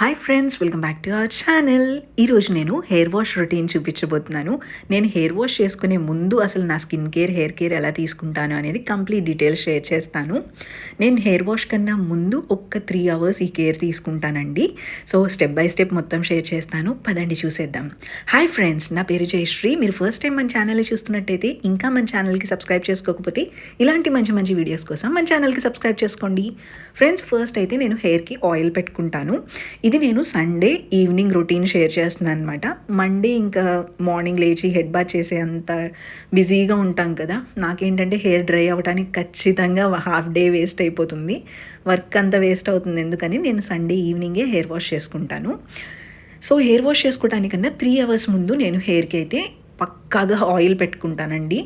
Hi friends, welcome back to our channel. ఈరోజు నేను hair wash routine చూపించబోతున్నాను. నేను హెయిర్ వాష్ చేసుకునే ముందు అసలు నా స్కిన్ కేర్, హెయిర్ కేర్ ఎలా తీసుకుంటాను అనేది కంప్లీట్ డీటెయిల్స్ షేర్ చేస్తాను. నేను హెయిర్ వాష్ కన్నా ముందు ఒక 3 అవర్స్ ఈ కేర్ తీసుకుంటానండి. సో స్టెప్ బై స్టెప్ మొత్తం షేర్ చేస్తాను. పదండి చూసేద్దాం. హాయ్ ఫ్రెండ్స్, నా పేరు జయశ్రీ. మీరు ఫస్ట్ టైం మన ఛానల్ని చూస్తున్నట్టయితే, ఇంకా మన ఛానల్కి సబ్స్క్రైబ్ చేసుకోకపోతే ఇలాంటి మంచి మంచి వీడియోస్ కోసం మన ఛానల్కి సబ్స్క్రైబ్ చేసుకోండి. ఫ్రెండ్స్, ఫస్ట్ అయితే నేను హెయిర్కి ఆయిల్ పెట్టుకుంటాను. ఇది నేను సండే ఈవినింగ్ రొటీన్ షేర్ చేస్తున్నాను అనమాట. మండే ఇంకా మార్నింగ్ లేచి హెడ్ బాత్ చేసే అంత బిజీగా ఉంటాం కదా. నాకేంటంటే హెయిర్ డ్రై అవ్వడానికి ఖచ్చితంగా హాఫ్ డే వేస్ట్ అయిపోతుంది, వర్క్ అంతా వేస్ట్ అవుతుంది. ఎందుకని నేను సండే ఈవినింగే హెయిర్ వాష్ చేసుకుంటాను. సో హెయిర్ వాష్ చేసుకోవడానికన్నా 3 అవర్స్ ముందు నేను హెయిర్కి అయితే పక్కాగా ఆయిల్ పెట్టుకుంటానండి.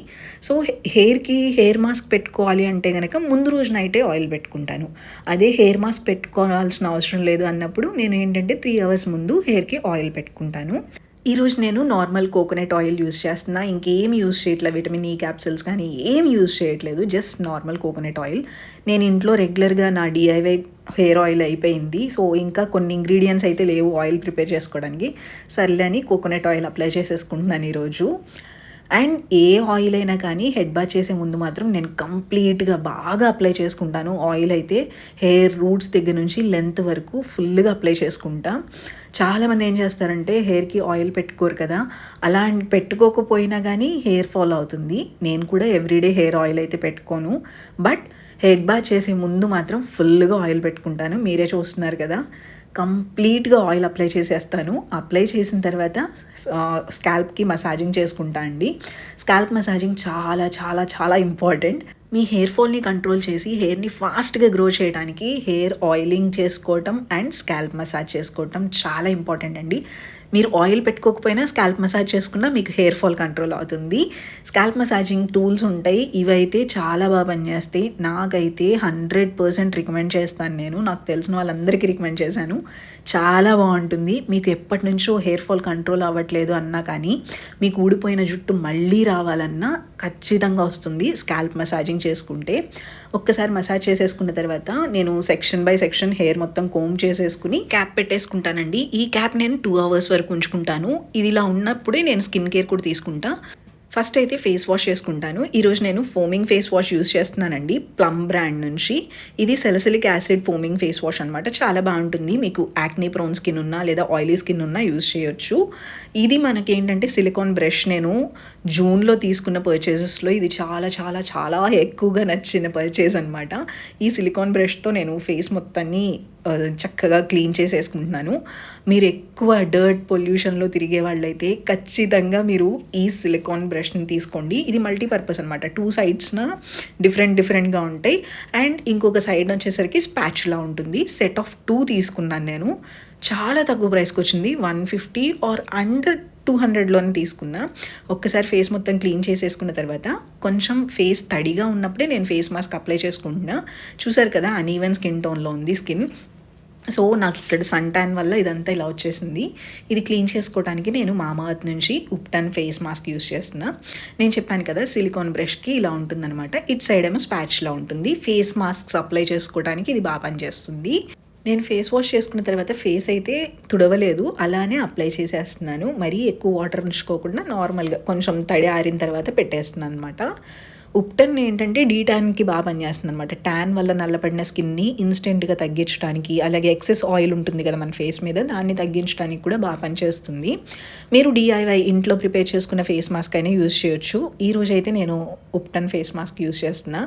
సో హెయిర్కి హెయిర్ మాస్క్ పెట్టుకోవాలి అంటే కనుక ముందు రోజు నైటే ఆయిల్ పెట్టుకుంటాను. అదే హెయిర్ మాస్క్ పెట్టుకోవాల్సిన అవసరం లేదు అన్నప్పుడు నేను ఏంటంటే 3 అవర్స్ ముందు హెయిర్కి ఆయిల్ పెట్టుకుంటాను. ఈరోజు నేను నార్మల్ కోకోనట్ ఆయిల్ యూస్ చేస్తున్నా. ఇంకేం యూస్ చేయట్లేదు, విటమిన్ ఈ క్యాప్సిల్స్ కానీ ఏం యూస్ చేయట్లేదు, జస్ట్ నార్మల్ కోకోనట్ ఆయిల్. నేను ఇంట్లో రెగ్యులర్గా నా డిఐవై హెయిర్ ఆయిల్ అయిపోయింది. సో ఇంకా కొన్ని ఇంగ్రీడియంట్స్ అయితే లేవు ఆయిల్ ప్రిపేర్ చేసుకోవడానికి. సర్లే అని కోకోనట్ ఆయిల్ అప్లై చేసేసుకుంటున్నాను ఈరోజు. అండ్ ఏ ఆయిల్ అయినా కానీ హెడ్ బాత్ చేసే ముందు మాత్రం నేను కంప్లీట్గా బాగా అప్లై చేసుకుంటాను. ఆయిల్ అయితే హెయిర్ రూట్స్ దగ్గర నుంచి లెంత్ వరకు ఫుల్గా అప్లై చేసుకుంటా. చాలామంది ఏం చేస్తారంటే హెయిర్కి ఆయిల్ పెట్టుకోరు కదా, అలా పెట్టుకోకపోయినా కానీ హెయిర్ ఫాల్ అవుతుంది. నేను కూడా ఎవ్రీడే హెయిర్ ఆయిల్ అయితే పెట్టుకోను, బట్ హెడ్ బాత్ చేసే ముందు మాత్రం ఫుల్గా ఆయిల్ పెట్టుకుంటాను. మీరే చూస్తున్నారు కదా, కంప్లీట్గా ఆయిల్ అప్లై చేసేస్తాను. అప్లై చేసిన తర్వాత స్కాల్ప్కి మసాజింగ్ చేసుకుంటా అండి. స్కాల్ప్ మసాజింగ్ చాలా చాలా చాలా ఇంపార్టెంట్. మీ హెయిర్ ఫాల్ని కంట్రోల్ చేసి హెయిర్ని ఫాస్ట్గా గ్రో చేయడానికి హెయిర్ ఆయిలింగ్ చేసుకోవటం అండ్ స్కాల్ప్ మసాజ్ చేసుకోవటం చాలా ఇంపార్టెంట్ అండి. మీరు ఆయిల్ పెట్టుకోకపోయినా స్కాల్ప్ మసాజ్ చేసుకున్నా మీకు హెయిర్ ఫాల్ కంట్రోల్ అవుతుంది. స్కాల్ప్ మసాజింగ్ టూల్స్ ఉంటాయి, ఇవైతే చాలా బాగా పనిచేస్తాయి. నాకైతే 100% రికమెండ్ చేస్తాను. నేను నాకు తెలిసిన వాళ్ళందరికీ రికమెండ్ చేశాను, చాలా బాగుంటుంది. మీకు ఎప్పటి నుంచో హెయిర్ ఫాల్ కంట్రోల్ అవ్వట్లేదు అన్నా కానీ, మీకు ఊడిపోయిన జుట్టు మళ్ళీ రావాలన్నా ఖచ్చితంగా వస్తుంది స్కాల్ప్ మసాజింగ్ చేసుకుంటే. ఒక్కసారి మసాజ్ చేసేసుకున్న తర్వాత నేను సెక్షన్ బై సెక్షన్ హెయిర్ మొత్తం కోమ్ చేసేసుకుని క్యాప్ పెట్టేసుకుంటానండి. ఈ క్యాప్ నేను 2 అవర్స్ వరకు ఉంచుకుంటాను. ఇది ఇలా ఉన్నప్పుడే నేను స్కిన్ కేర్ కూడా తీసుకుంటా. ఫస్ట్ అయితే ఫేస్ వాష్ చేసుకుంటాను. ఈరోజు నేను ఫోమింగ్ ఫేస్ వాష్ యూస్ చేస్తున్నానండి, ప్లమ్ బ్రాండ్ నుంచి. ఇది salicylic acid foaming face wash అనమాట. చాలా బాగుంటుంది. మీకు యాక్నీ ప్రోన్ స్కిన్ ఉన్నా లేదా ఆయిలీ స్కిన్ ఉన్నా యూస్ చేయొచ్చు. ఇది మనకి ఏంటంటే సిలికాన్ బ్రష్, నేను జూన్లో తీసుకున్న పర్చేసెస్లో ఇది చాలా చాలా చాలా ఎక్కువగా నచ్చిన పర్చేస్ అనమాట. ఈ సిలికాన్ బ్రష్తో నేను ఫేస్ మొత్తాన్ని చక్కగా క్లీన్ చేసేసుకుంటున్నాను. మీరు ఎక్కువ డర్ట్ పొల్యూషన్లో తిరిగే వాళ్ళైతే ఖచ్చితంగా మీరు ఈ సిలికాన్ బ్రష్ని తీసుకోండి. ఇది మల్టీపర్పస్ అనమాట. 2 సైడ్స్న డిఫరెంట్గా ఉంటాయి. అండ్ ఇంకొక సైడ్ వచ్చేసరికి స్పాచులా ఉంటుంది. సెట్ ఆఫ్ 2 తీసుకున్నాను నేను. చాలా తక్కువ ప్రైస్కి వచ్చింది, 150 ఆర్ అండర్ 200లోనే తీసుకున్నా. ఒక్కసారి ఫేస్ మొత్తం క్లీన్ చేసేసుకున్న తర్వాత కొంచెం ఫేస్ తడిగా ఉన్నప్పుడే నేను ఫేస్ మాస్క్ అప్లై చేసుకుంటున్నా. చూసారు కదా, అన్ఈవెన్ స్కిన్ టోన్లో ఉంది స్కిన్. సో నాకు ఇక్కడ సన్ ట్యాన్ వల్ల ఇదంతా ఇలా వచ్చేసింది. ఇది క్లీన్ చేసుకోవడానికి నేను మామా ఎర్త్ నుంచి ఉప్టన్ ఫేస్ మాస్క్ యూస్ చేస్తున్నా. నేను చెప్పాను కదా, సిలికాన్ బ్రష్కి ఇలా ఉంటుందన్నమాట. ఇటు సైడ్ ఏమో స్పాచ్లా ఉంటుంది. ఫేస్ మాస్క్స్ అప్లై చేసుకోవడానికి ఇది బాగా పనిచేస్తుంది. నేను ఫేస్ వాష్ చేసుకున్న తర్వాత ఫేస్ అయితే తుడవలేదు, అలానే అప్లై చేసేస్తున్నాను. మరీ ఎక్కువ వాటర్ ఉంచుకోకుండా నార్మల్గా కొంచెం తడి ఆరిన తర్వాత పెట్టేస్తున్నాను అనమాట. ఉప్టన్ ఏంటంటే డీటాన్కి బాగా పనిచేస్తుంది అనమాట. ట్యాన్ వల్ల నల్లపడిన స్కిన్ని ఇన్స్టెంట్గా తగ్గించడానికి, అలాగే ఎక్సెస్ ఆయిల్ ఉంటుంది కదా మన ఫేస్ మీద, దాన్ని తగ్గించడానికి కూడా బాగా పనిచేస్తుంది. మీరు డిఐవై ఇంట్లో ప్రిపేర్ చేసుకున్న ఫేస్ మాస్క్ అయినా యూజ్ చేయొచ్చు. ఈరోజు అయితే నేను ఉప్టన్ ఫేస్ మాస్క్ యూజ్ చేస్తున్నా.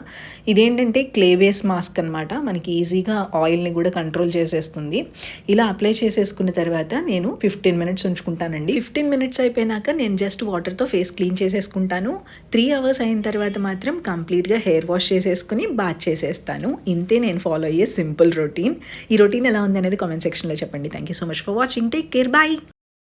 ఇదేంటంటే క్లే బేస్ మాస్క్ అనమాట. మనకి ఈజీగా ఆయిల్ని కూడా కంట్రోల్ చేసేస్తుంది. ఇలా అప్లై చేసేసుకున్న తర్వాత నేను 15 మినిట్స్ ఉంచుకుంటానండి. 15 మినిట్స్ అయిపోయినాక నేను జస్ట్ వాటర్తో ఫేస్ క్లీన్ చేసేసుకుంటాను. 3 అవర్స్ అయిన తర్వాత మాత్రం కంప్లీట్గా హెయిర్ వాష్ చేసేసుకుని బాత్ చేసేస్తాను. ఇంతే నేను ఫాలో అయ్యే సింపుల్ రొటీన్. ఈ రొటీన్ ఎలా ఉంది అనేది కామెంట్ సెక్షన్లో చెప్పండి. Thank you so much for watching. Take care, bye.